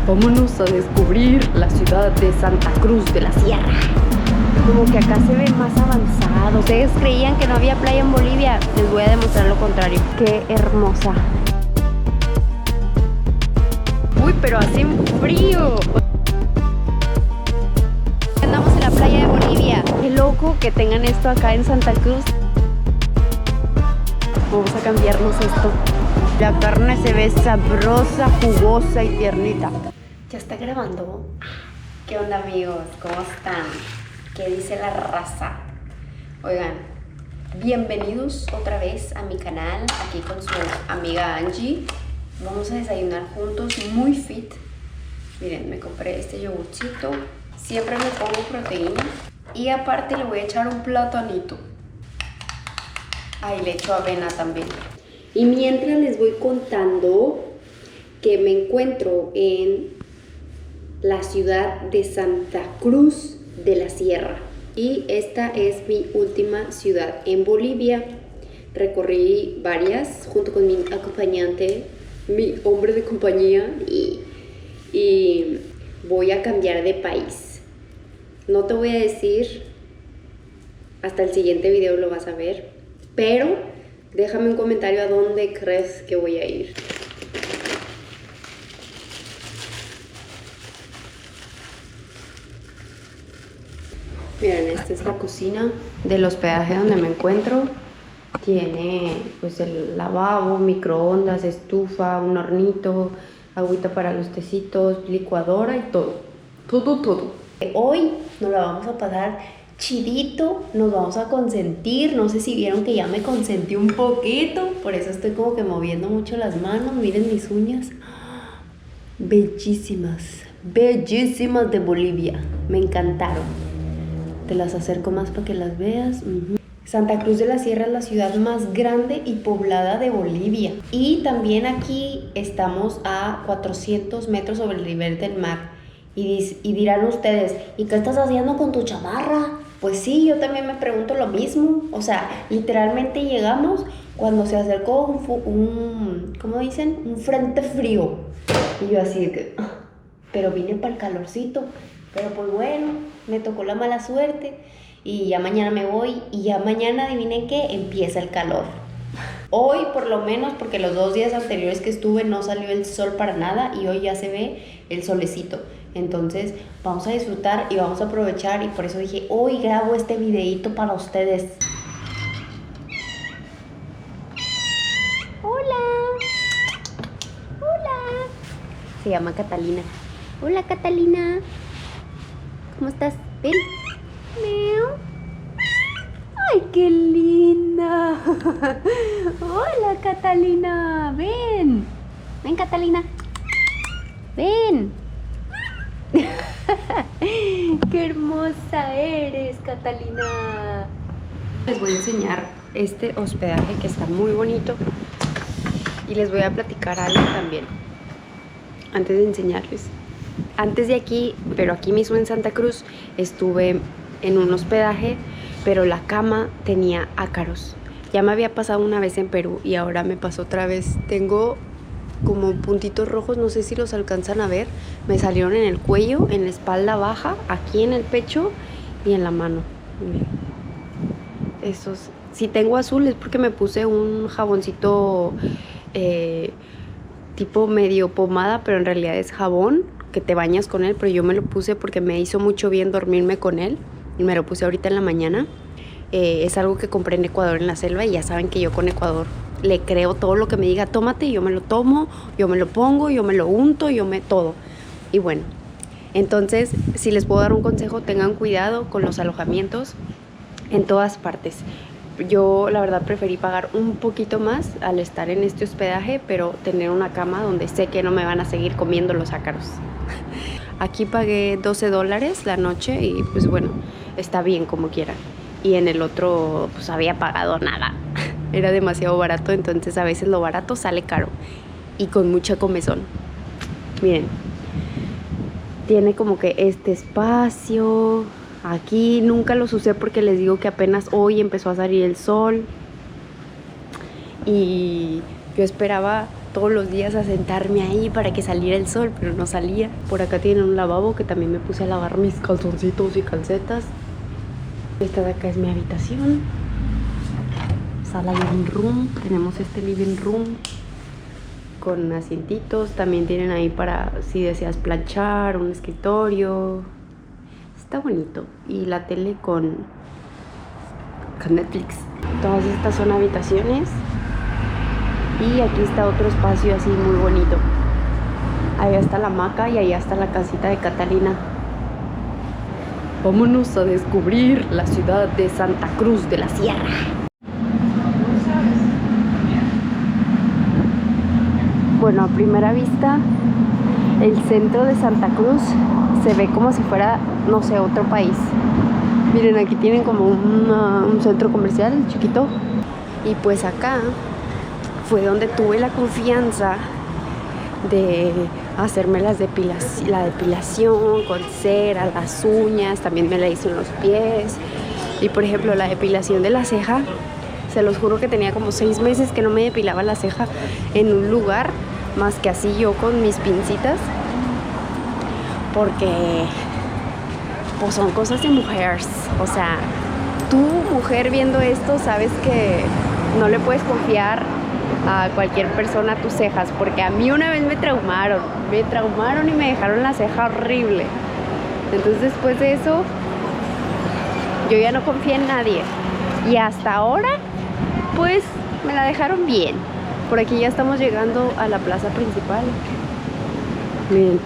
Vámonos a descubrir la ciudad de Santa Cruz de la Sierra. Como que acá se ve más avanzado. Ustedes creían que no había playa en Bolivia, les voy a demostrar lo contrario. Qué hermosa. Uy, pero hace frío. Andamos en la playa de Bolivia. Qué loco que tengan esto acá en Santa Cruz. Vamos a cambiarnos esto. La carne se ve sabrosa, jugosa y tiernita. ¿Ya está grabando? ¿Qué onda, amigos? ¿Cómo están? ¿Qué dice la raza? Oigan, bienvenidos otra vez a mi canal, aquí con su amiga Angie. Vamos a desayunar juntos, muy fit. Miren, me compré este yogurcito. Siempre me pongo proteína. Y aparte le voy a echar un platanito. Ahí le echo avena también. Y mientras les voy contando que me encuentro en la ciudad de Santa Cruz de la Sierra. Y esta es mi última ciudad en Bolivia. Recorrí varias junto con mi acompañante, mi hombre de compañía, y voy a cambiar de país. No te voy a decir, hasta el siguiente video lo vas a ver, pero déjame un comentario a dónde crees que voy a ir. Miren, esta es la cocina del hospedaje donde me encuentro. Tiene pues el lavabo, microondas, estufa, un hornito, agüita para los tecitos, licuadora y todo. Todo. Hoy nos la vamos a pasar chidito, nos vamos a consentir. No sé si vieron que ya me consentí un poquito, por eso estoy como que moviendo mucho las manos. Miren mis uñas, bellísimas, bellísimas de Bolivia, me encantaron. Te las acerco más para que las veas. Santa Cruz de la Sierra es la ciudad más grande y poblada de Bolivia. Y también aquí estamos a 400 metros sobre el nivel del mar. Y dirán ustedes, ¿y qué estás haciendo con tu chamarra? Pues sí, yo también me pregunto lo mismo. O sea, literalmente llegamos cuando se acercó ¿cómo dicen? Un frente frío. Y yo así de que, pero vine para el calorcito. Pero pues bueno, me tocó la mala suerte y ya mañana me voy y ya mañana, adivinen qué, empieza el calor. Hoy por lo menos, porque los 2 días anteriores que estuve no salió el sol para nada y hoy ya se ve el solecito. Entonces vamos a disfrutar y vamos a aprovechar, y por eso dije, hoy grabo este videito para ustedes. Hola. Hola. Se llama Catalina. Hola, Catalina. ¿Cómo estás? Ven. Miau. ¡Ay, qué linda! Hola, Catalina. Ven. Ven, Catalina. Ven. ¡Qué hermosa eres, Catalina! Les voy a enseñar este hospedaje que está muy bonito. Y les voy a platicar algo también, antes de enseñarles. Antes de aquí, pero aquí mismo en Santa Cruz, estuve en un hospedaje, pero la cama tenía ácaros. Ya me había pasado una vez en Perú y ahora me pasó otra vez. Tengo como puntitos rojos, no sé si los alcanzan a ver. Me salieron en el cuello, en la espalda baja, aquí en el pecho y en la mano. Miren. Esos, si tengo azul es porque me puse un jaboncito tipo medio pomada, pero en realidad es jabón que te bañas con él, pero yo me lo puse porque me hizo mucho bien dormirme con él y me lo puse ahorita en la mañana. Es algo que compré en Ecuador, en la selva, y ya saben que yo con Ecuador le creo todo lo que me diga, tómate, y yo me lo tomo, yo me lo pongo, yo me lo unto, todo. Y bueno, entonces, si les puedo dar un consejo, tengan cuidado con los alojamientos en todas partes. Yo la verdad preferí pagar un poquito más al estar en este hospedaje, pero tener una cama donde sé que no me van a seguir comiendo los ácaros. Aquí pagué $12 la noche y pues bueno, está bien como quiera. Y en el otro pues había pagado nada. Era demasiado barato, entonces a veces lo barato sale caro y con mucha comezón. Miren, tiene como que este espacio. Aquí nunca los usé porque les digo que apenas hoy empezó a salir el sol. Y yo esperaba todos los días a sentarme ahí para que saliera el sol, pero no salía. Por acá tienen un lavabo que también me puse a lavar mis calzoncitos y calcetas. Esta de acá es mi habitación. Sala living room. Tenemos este living room con asientitos. También tienen ahí para si deseas planchar, un escritorio. Está bonito. Y la tele con Netflix. Todas estas son habitaciones. Y aquí está otro espacio así muy bonito. Allá está la hamaca y allá está la casita de Catalina. Vámonos a descubrir la ciudad de Santa Cruz de la Sierra. Bueno, a primera vista, el centro de Santa Cruz se ve como si fuera, no sé, otro país. Miren, aquí tienen como un centro comercial chiquito. Y pues acá fue donde tuve la confianza de hacerme la depilación con cera, las uñas, también me la hice en los pies. Y por ejemplo, la depilación de la ceja, se los juro que tenía como 6 meses que no me depilaba la ceja en un lugar, más que así yo con mis pincitas, porque pues son cosas de mujeres. O sea, tú mujer viendo esto sabes que no le puedes confiar a cualquier persona tus cejas, porque a mí una vez me traumaron y me dejaron la ceja horrible. Entonces después de eso yo ya no confío en nadie, y hasta ahora pues me la dejaron bien. Por aquí ya estamos llegando a la plaza principal. Miren,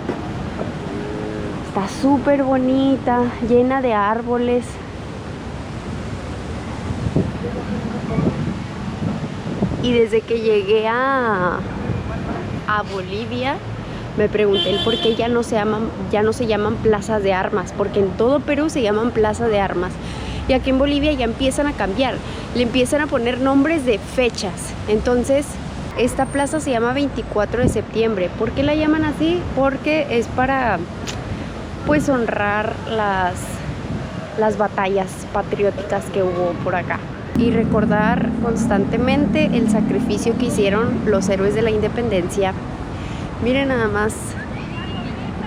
está súper bonita, llena de árboles. Y desde que llegué a Bolivia me pregunté el por qué ya no se llaman plazas de armas, porque en todo Perú se llaman plazas de armas. Y aquí en Bolivia ya empiezan a cambiar, le empiezan a poner nombres de fechas. Entonces, esta plaza se llama 24 de septiembre. ¿Por qué la llaman así? Porque es para, pues, honrar las batallas patrióticas que hubo por acá. Y recordar constantemente el sacrificio que hicieron los héroes de la independencia. Miren nada más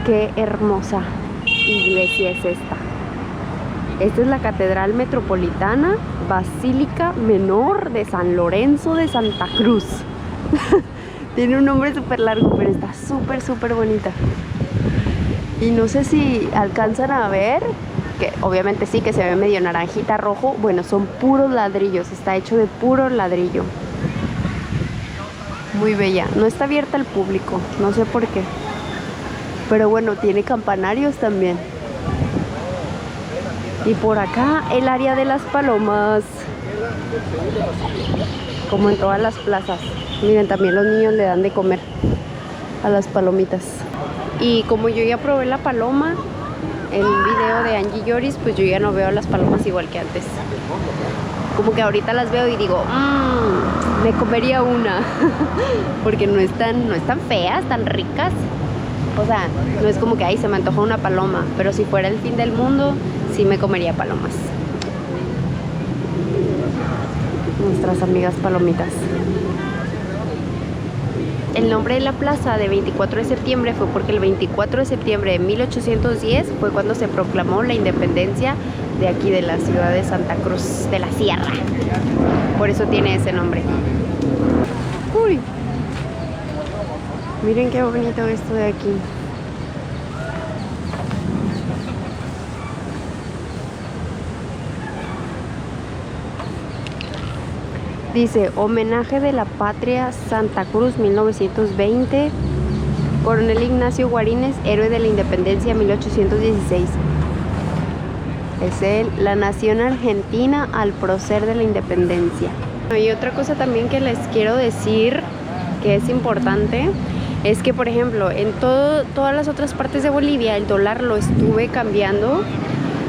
qué hermosa iglesia es esta. Esta es la Catedral Metropolitana Basílica Menor de San Lorenzo de Santa Cruz. Tiene un nombre súper largo, pero está súper bonita. Y no sé si alcanzan a ver, que obviamente sí, que se ve medio naranjita rojo. Bueno, son puros ladrillos, está hecho de puro ladrillo. Muy bella. No está abierta al público, no sé por qué, pero bueno, tiene campanarios también. Y por acá el área de las palomas, como en todas las plazas. Miren, también los niños le dan de comer a las palomitas. Y como yo ya probé la paloma en un video de Angie Lloris, pues yo ya no veo las palomas igual que antes. Como que ahorita las veo y digo, me comería una. Porque no están feas, tan ricas. O sea, no es como que ahí se me antoja una paloma, pero si fuera el fin del mundo, sí me comería palomas. Nuestras amigas palomitas. El nombre de la plaza de 24 de septiembre fue porque el 24 de septiembre de 1810 fue cuando se proclamó la independencia de aquí, de la ciudad de Santa Cruz de la Sierra. Por eso tiene ese nombre. Uy, miren qué bonito esto de aquí. Dice, homenaje de la patria Santa Cruz 1920, Coronel Ignacio Guarines, héroe de la independencia 1816. Es la nación argentina al prócer de la independencia. Y otra cosa también que les quiero decir, que es importante, es que por ejemplo en todas las otras partes de Bolivia el dólar lo estuve cambiando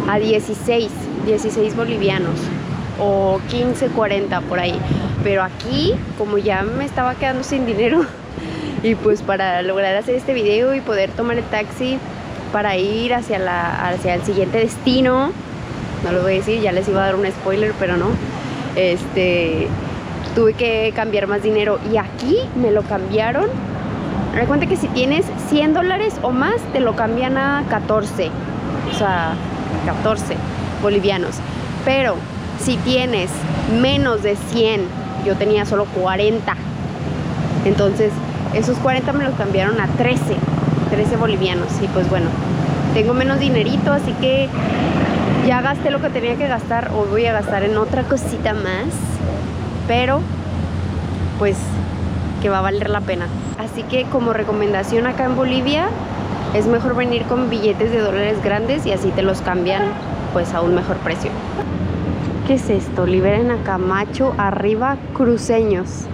a 16 bolivianos o 15.40 por ahí, pero aquí como ya me estaba quedando sin dinero y pues para lograr hacer este video y poder tomar el taxi para ir hacia el siguiente destino, no lo voy a decir, ya les iba a dar un spoiler, pero no, tuve que cambiar más dinero. Y aquí me lo cambiaron. Me da cuenta que si tienes $100 o más, te lo cambian a 14. O sea, 14 bolivianos. Pero si tienes menos de 100, yo tenía solo 40. Entonces, esos 40 me los cambiaron a 13 bolivianos. Y pues bueno, tengo menos dinerito, así que ya gasté lo que tenía que gastar. Hoy voy a gastar en otra cosita más, pero pues que va a valer la pena. Así que como recomendación acá en Bolivia, es mejor venir con billetes de dólares grandes y así te los cambian pues a un mejor precio. ¿Qué es esto? Liberen a Camacho, arriba cruceños.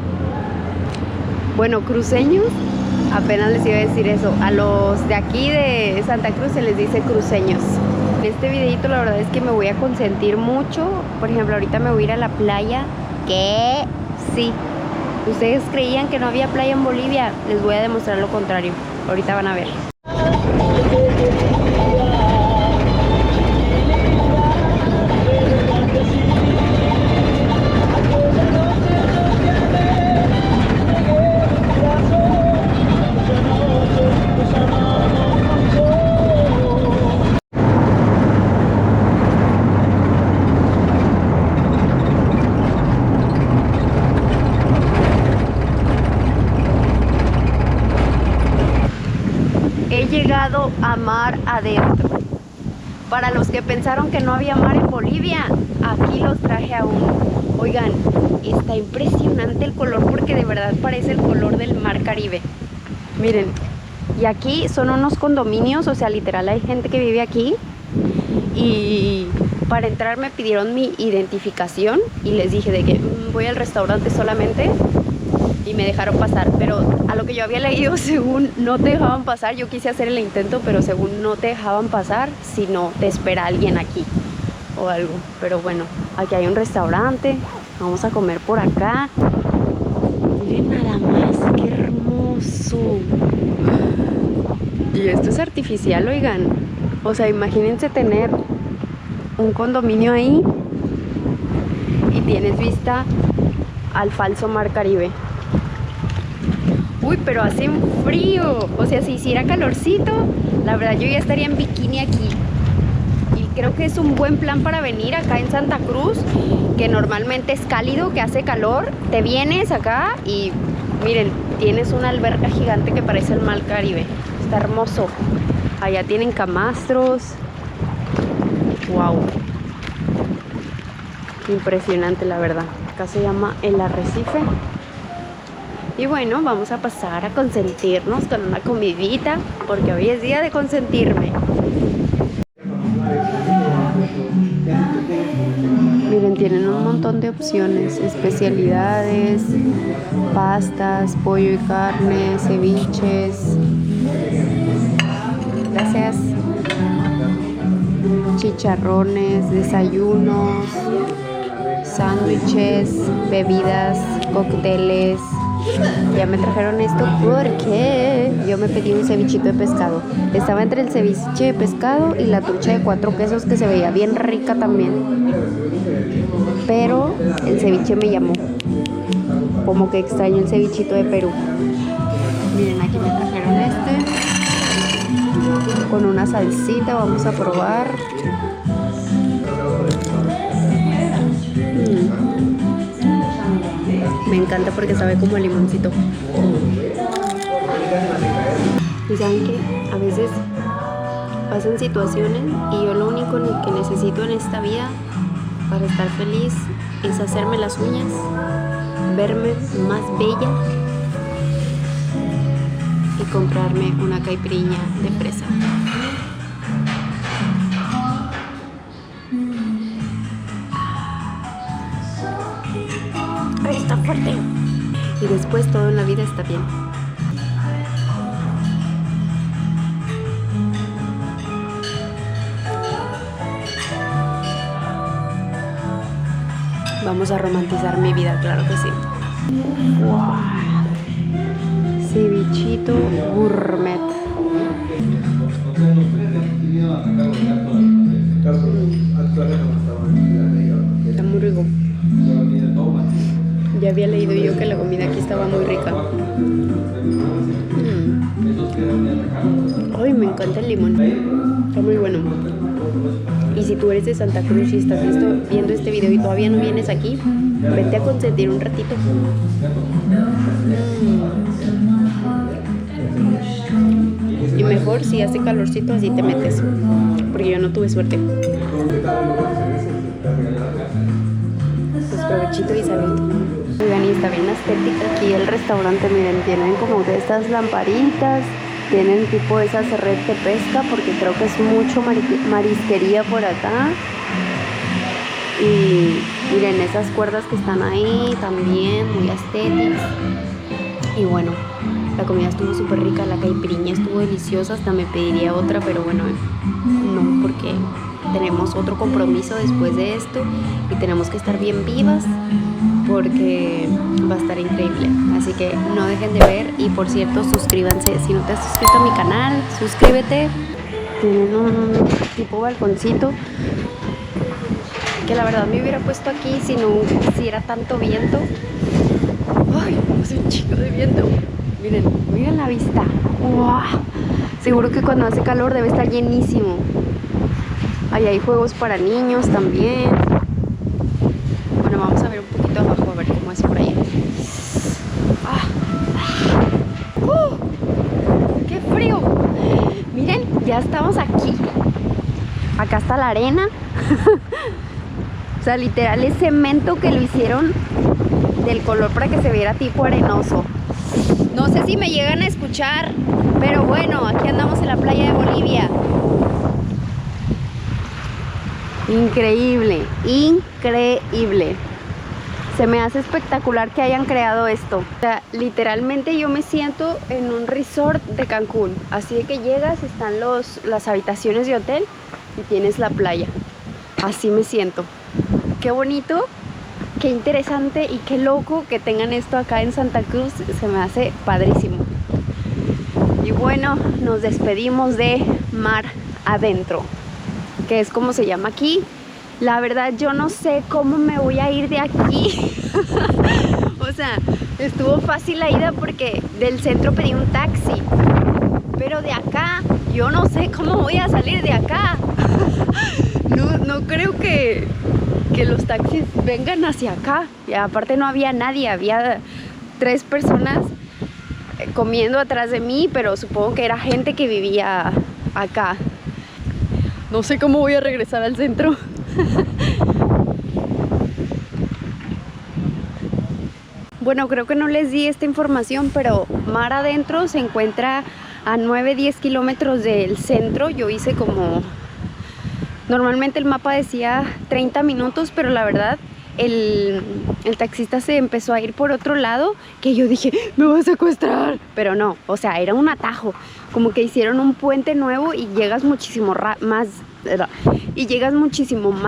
Bueno, cruceños, apenas les iba a decir eso. A los de aquí de Santa Cruz se les dice cruceños. En este videito la verdad es que me voy a consentir mucho. Por ejemplo, ahorita me voy a ir a la playa. ¿Qué? Sí. ¿Ustedes creían que no había playa en Bolivia? Les voy a demostrar lo contrario. Ahorita van a ver. He llegado a mar adentro. Para los que pensaron que no había mar en Bolivia, aquí los traje aún. Oigan, está impresionante el color porque de verdad parece el color del mar Caribe. Miren, y aquí son unos condominios, o sea, literal hay gente que vive aquí. Y para entrar me pidieron mi identificación y les dije de que voy al restaurante solamente. Y me dejaron pasar, pero a lo que yo había leído, según no te dejaban pasar. Yo quise hacer el intento, pero según no te dejaban pasar si no te espera alguien aquí o algo. Pero bueno, aquí hay un restaurante, vamos a comer por acá. Miren nada más, qué hermoso. Y esto es artificial, oigan. O sea, imagínense tener un condominio ahí y tienes vista al falso mar Caribe. Uy, pero hace un frío. O sea, si hiciera calorcito, la verdad yo ya estaría en bikini aquí. Y creo que es un buen plan para venir acá en Santa Cruz, que normalmente es cálido, que hace calor. Te vienes acá y miren, tienes una alberca gigante que parece el mar Caribe. Está hermoso. Allá tienen camastros. Wow. Impresionante, la verdad. Acá se llama el Arrecife. Y bueno, vamos a pasar a consentirnos con una comidita, porque hoy es día de consentirme. Miren, tienen un montón de opciones, especialidades, pastas, pollo y carne, ceviches. Gracias. Chicharrones, desayunos, sándwiches, bebidas, cócteles. Ya me trajeron esto porque yo me pedí un cevichito de pescado. Estaba entre el ceviche de pescado y la trucha de 4 quesos, que se veía bien rica también. Pero el ceviche me llamó. Como que extraño el cevichito de Perú. Miren, aquí me trajeron este con una salsita. Vamos a probar. Me encanta porque sabe como a limoncito. Y saben que a veces pasan situaciones y yo lo único que necesito en esta vida para estar feliz es hacerme las uñas, verme más bella y comprarme una caipirinha de fresa. Está fuerte. Y después todo en la vida está bien. Vamos a romantizar mi vida, claro que sí. Wow. Cevichito gourmet. Está muy rico. Ya Ya había leído yo que la comida aquí estaba muy rica. Ay, me encanta el limón. Está muy bueno. Y si tú eres de Santa Cruz y estás viendo este video y todavía no vienes aquí, vente a consentir un ratito. Y mejor si hace calorcito, así te metes. Porque yo no tuve suerte. Pues provechito y salud. Oigan, y está bien estética aquí el restaurante. Miren, tienen como de estas lamparitas. Tienen tipo esas red de pesca, porque creo que es mucho marisquería por acá. Y miren esas cuerdas que están ahí también, muy estéticas. Y bueno, la comida estuvo súper rica, la caipiriña estuvo deliciosa, hasta me pediría otra, pero bueno, no, porque tenemos otro compromiso después de esto y tenemos que estar bien vivas, porque va a estar increíble. Así que no dejen de ver, y por cierto, suscríbanse. Si no te has suscrito a mi canal, suscríbete. Tienen un tipo balconcito que la verdad me hubiera puesto aquí si era tanto viento. Ay, hace un chico de viento. Miren la vista. ¡Wow! Seguro que cuando hace calor debe estar llenísimo. Ahí hay juegos para niños también. Bueno, vamos a ver un poquito abajo, a ver cómo es por ahí. ¡Qué frío! Miren, ya estamos aquí. Acá está la arena. O sea, literal es cemento que lo hicieron del color para que se viera tipo arenoso. No sé si me llegan a escuchar, pero bueno, aquí andamos en la playa de Bolivia. Increíble, increíble. Se me hace espectacular que hayan creado esto. O sea, literalmente yo me siento en un resort de Cancún. Así de que llegas, están las habitaciones de hotel y tienes la playa. Así me siento. Qué bonito, qué interesante y qué loco que tengan esto acá en Santa Cruz. Se me hace padrísimo. Y bueno, nos despedimos de mar adentro, que es como se llama aquí. La verdad yo no sé cómo me voy a ir de aquí. O sea, estuvo fácil la ida porque del centro pedí un taxi, pero de acá yo no sé cómo voy a salir de acá. No creo que los taxis vengan hacia acá. Y aparte no había nadie, había 3 personas comiendo atrás de mí, pero supongo que era gente que vivía acá. No sé cómo voy a regresar al centro. Bueno, creo que no les di esta información, pero mar adentro se encuentra a 9-10 kilómetros del centro. Yo hice como... Normalmente el mapa decía 30 minutos, pero la verdad el taxista se empezó a ir por otro lado, que yo dije, me voy a secuestrar. Pero no, o sea, era un atajo. Como que hicieron un puente nuevo y llegas muchísimo más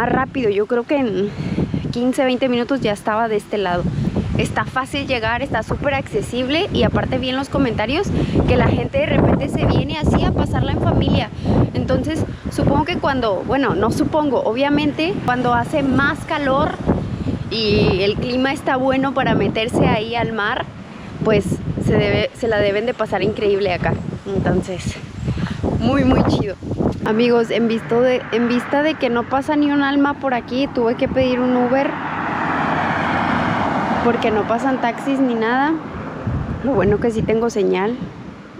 rápido. Yo creo que en 15-20 minutos ya estaba de este lado. Está fácil llegar, está súper accesible, y aparte vi en los comentarios que la gente de repente se viene así a pasarla en familia. Entonces supongo que obviamente cuando hace más calor y el clima está bueno para meterse ahí al mar, pues se la deben de pasar increíble acá. Entonces, muy chido. Amigos, en vista de que no pasa ni un alma por aquí, tuve que pedir un Uber porque no pasan taxis ni nada. Lo bueno que sí tengo señal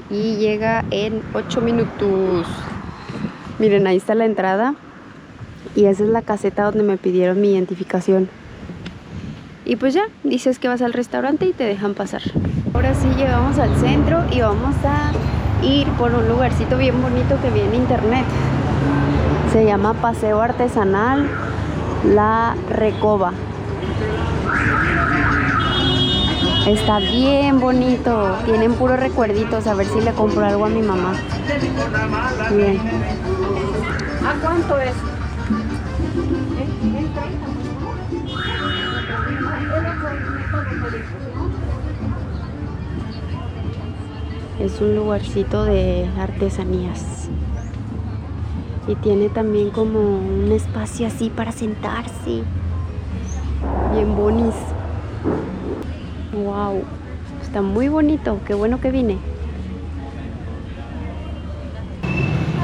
y llega en 8 minutos. Miren, ahí está la entrada y esa es la caseta donde me pidieron mi identificación. Y pues ya, dices que vas al restaurante y te dejan pasar. Ahora sí llegamos al centro y vamos a ir por un lugarcito bien bonito que vi en internet. Se llama Paseo Artesanal La Recoba. Está bien bonito. Tienen puros recuerditos. A ver si le compro algo a mi mamá. Bien. ¿A cuánto es? Es un lugarcito de artesanías. Y tiene también como un espacio así para sentarse. Bien bonis. Wow, está muy bonito, qué bueno que vine.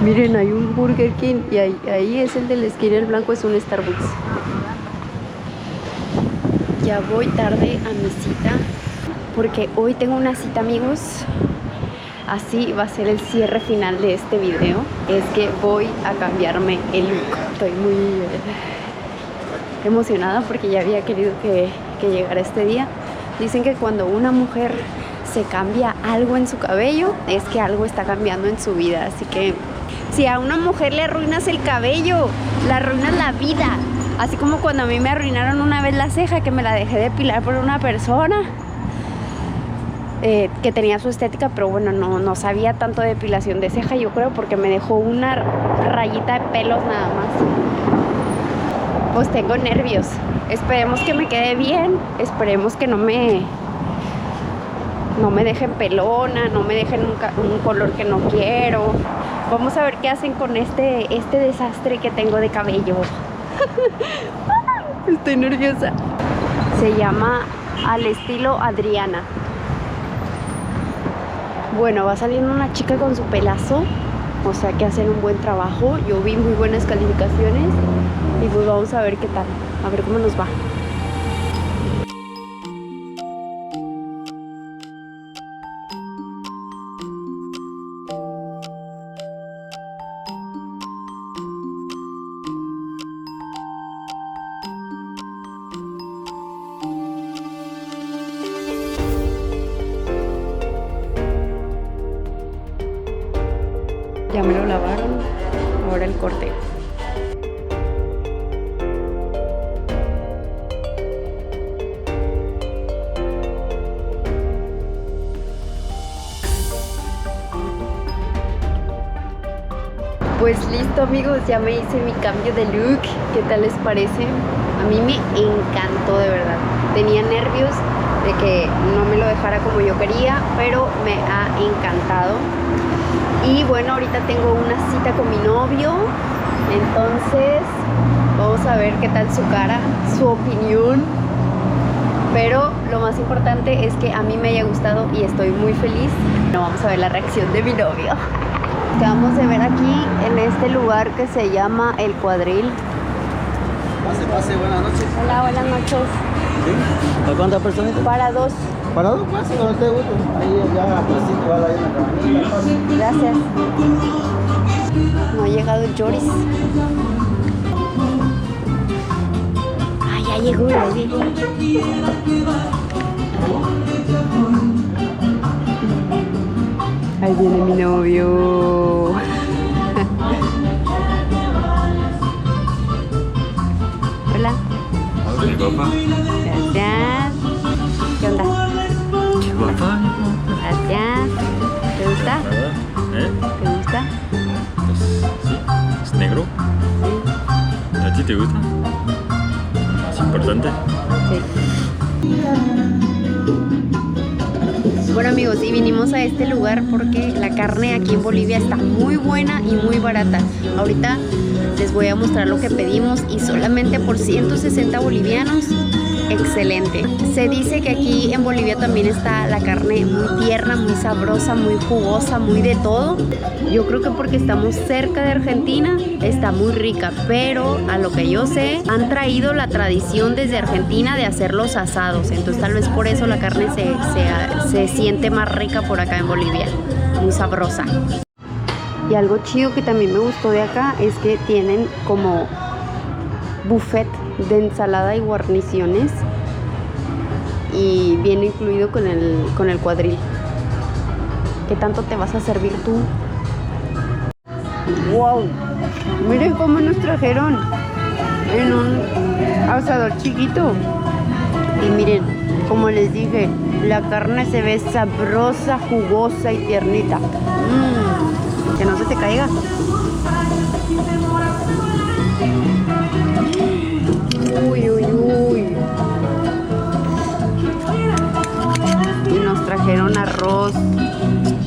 Miren, hay un Burger King y ahí es el de la esquina, el blanco es un Starbucks. Ya voy tarde a mi cita porque hoy tengo una cita, amigos. Así va a ser el cierre final de este video. Es que voy a cambiarme el look. Estoy muy emocionada porque ya había querido que llegara este día. Dicen que cuando una mujer se cambia algo en su cabello, es que algo está cambiando en su vida. Así que si a una mujer le arruinas el cabello, le arruinas la vida. Así como cuando a mí me arruinaron una vez la ceja, que me la dejé depilar por una persona que tenía su estética, pero bueno, no sabía tanto de depilación de ceja, yo creo, porque me dejó una rayita de pelos nada más. Pues tengo nervios. Esperemos que me quede bien. Esperemos que no me dejen pelona, no me dejen un color que no quiero. Vamos a ver qué hacen con este desastre que tengo de cabello. Estoy nerviosa. Se llama Al Estilo Adriana. Bueno, va saliendo una chica con su pelazo, o sea que hacen un buen trabajo. Yo vi muy buenas calificaciones y pues vamos a ver qué tal, a ver cómo nos va. Ya me lo lavaron, ahora el corte. Pues listo, amigos, ya me hice mi cambio de look. ¿Qué tal les parece? A mí me encantó, de verdad. Tenía nervios de que no me lo dejara como yo quería, pero me ha encantado. Y bueno, ahorita tengo una cita con mi novio, entonces vamos a ver qué tal su cara, su opinión. Pero lo más importante es que a mí me haya gustado y estoy muy feliz. Bueno, vamos a ver la reacción de mi novio. Acabamos de ver aquí en este lugar que se llama El Cuadril. Pase, buenas noches. Hola, buenas noches. ¿Sí? ¿Para cuántas personas? Para dos. Para dos, pase, no te gusta. Ahí ya, pues sí, igual hay una cabanita. Gracias. No ha llegado el Joris. Ah, ya llegó el bebé. Ahí viene mi novio. Hola. Hola, guapa. Gracias. ¿Qué onda? Qué guapa. Gracias. ¿Te gusta? ¿Te gusta? Pues sí, es negro. Sí. ¿A ti te gusta? Es importante. Sí. Bueno, amigos, y vinimos a este lugar porque la carne aquí en Bolivia está muy buena y muy barata. Ahorita les voy a mostrar lo que pedimos y solamente por 160 bolivianos, excelente. Se dice que aquí en Bolivia también está la carne muy tierna, muy sabrosa, muy jugosa, muy de todo. Yo creo que porque estamos cerca de Argentina está muy rica, pero a lo que yo sé han traído la tradición desde Argentina de hacer los asados, entonces tal vez por eso la carne se siente más rica por acá en Bolivia, muy sabrosa. Y algo chido que también me gustó de acá es que tienen como buffet de ensalada y guarniciones y viene incluido con el cuadril. ¿Qué tanto te vas a servir tú? ¡Wow! Miren cómo nos trajeron en un asador chiquito. Y miren, como les dije, la carne se ve sabrosa, jugosa y tiernita. Que no se te caiga. Uy, uy, uy. Y nos trajeron arroz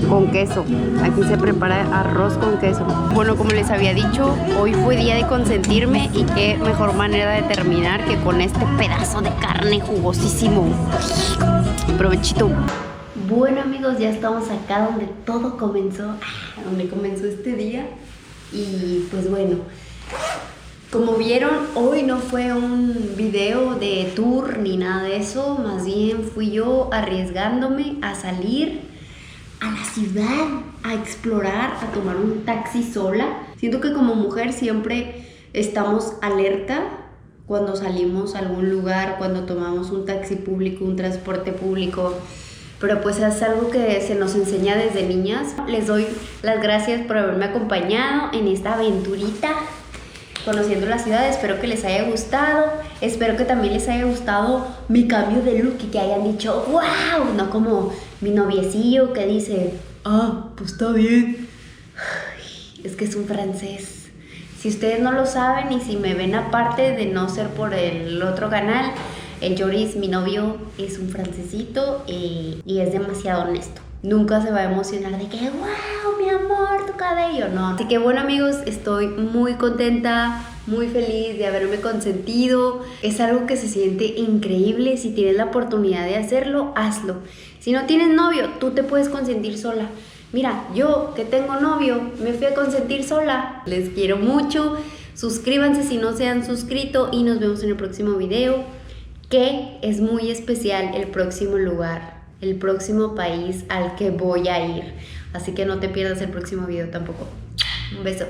con con queso. Aquí se prepara arroz con queso. Bueno, como les había dicho, hoy fue día de consentirme y qué mejor manera de terminar que con este pedazo de carne jugosísimo. Provechito. Bueno amigos, ya estamos acá donde todo comenzó, donde comenzó este día. Y pues bueno, como vieron, hoy no fue un video de tour ni nada de eso, más bien fui yo arriesgándome a salir a la ciudad, a explorar, a tomar un taxi sola. Siento que como mujer siempre estamos alerta cuando salimos a algún lugar, cuando tomamos un taxi público, un transporte público, pero pues es algo que se nos enseña desde niñas. Les doy las gracias por haberme acompañado en esta aventurita conociendo la ciudad. Espero que les haya gustado, espero que también les haya gustado mi cambio de look y que hayan dicho wow, no como mi noviecillo que dice pues está bien. Es que es un francés. Si ustedes no lo saben y si me ven aparte de no ser por el otro canal, el Joris, mi novio, es un francesito y es demasiado honesto. Nunca se va a emocionar de que wow, mi amor, tu cabello, no. Así que bueno amigos, estoy muy contenta, muy feliz de haberme consentido. Es algo que se siente increíble. Si tienes la oportunidad de hacerlo, hazlo. Si no tienes novio, tú te puedes consentir sola. Mira, yo que tengo novio, me fui a consentir sola. Les quiero mucho. Suscríbanse si no se han suscrito y nos vemos en el próximo video, que es muy especial el próximo lugar, el próximo país al que voy a ir. Así que no te pierdas el próximo video tampoco. Un beso.